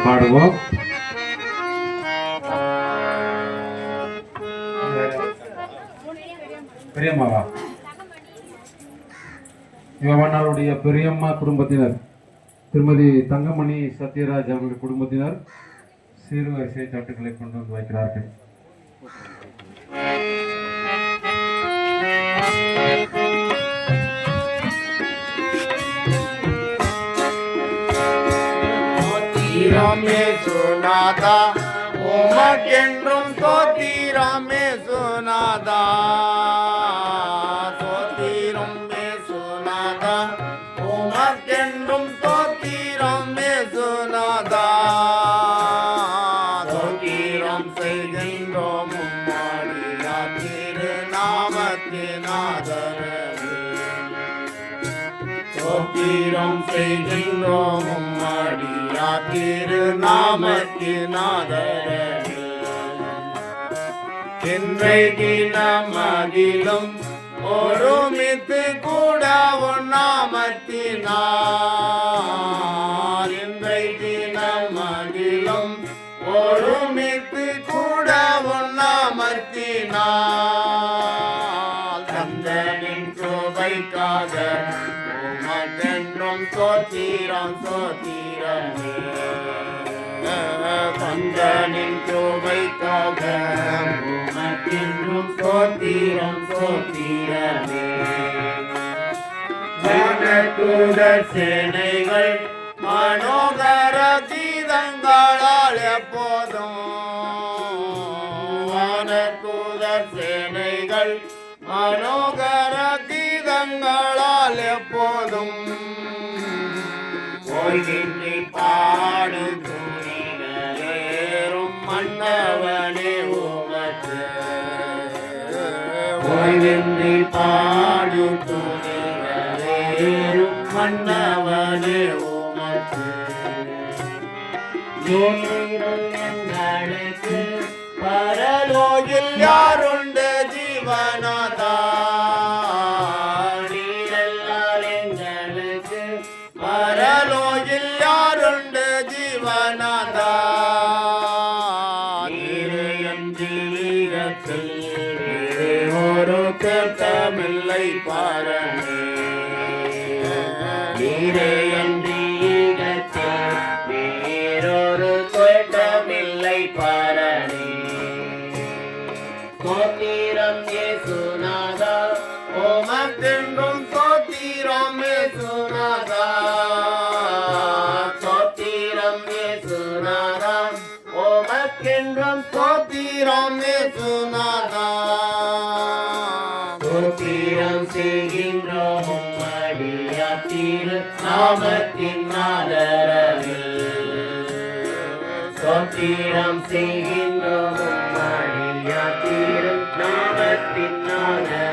பாடுவோம். பெரியம்மாவா யுவனாருடைய பெரியம்மா குடும்பத்தினர் திருமதி தங்கமணி சத்யராஜ் அவர்களுடைய குடும்பத்தினர் சீர்வரிசை தட்டுக்களை கொண்டு வந்து வைக்கிறார்கள். தோத்திரமே சுனாதா உமக்கென்றும் தோத்திரமே சுனாதா தோத்திரமே சுனாதா உமக்கென்றும் தோத்திரமே சுனாதா தோத்திரம் செய்கின்றோம் உம்மாடியா திருநாமத்தினாதரவே தோத்திரம் செய்கின்றோம் உம்மாடியா திருநாமத்தினாதரவே இன்றைக்கு நமதிலும் ஒருமித்து கூட நாமத்தினார் இன்றைக்கு நமதிலும் ஒருமித்து கூட நாமத்தினார் தந்தனின் கிருபைக்காக உமக்கென்றும் சோத்திரம் சோத்திரமே தந்தனின் கிருபைக்காக உமக்கென்றும் சோத்திரம் சோத்திரமே வானதூதர் சேனைகள் மனோகர கீதங்களால் எப்போதும் வானதூதர் சேனைகள் மனோகர கீதங்களால் எப்போதும் ஓய்வின்றி பாடு துணிகளேறும் மன்னவனே உமக்கு ஓய்வின்றி பாடு துணிகளேறும் மன்னவனே உமக்கு எங்களுக்கு பரலோகில் யாருண்டு ஜீவனாதா எங்களுக்கு பரலோகில் யாருண்டு ஜீவனாதா ஜீவிதத்தில் ஒரு கட்டமில்லை பாரணே வேறொரு கொட்டமில்லை பாரணே சோத்திரம் இயேசுநாதா உமக்கென்றும் சோத்திரம் இயேசுநாதா சோத்திரம் இயேசுநாதா உமக்கென்றும் சோத்திரம் இயேசுநாதா சோத்திரம் செய்கின்றோம் உம்மடியா திருநாமத்தின் ஆதரவில் சோத்திரம் செய்கின்றோம் உம்மடியா திருநாமத்தின் ஆதரவில்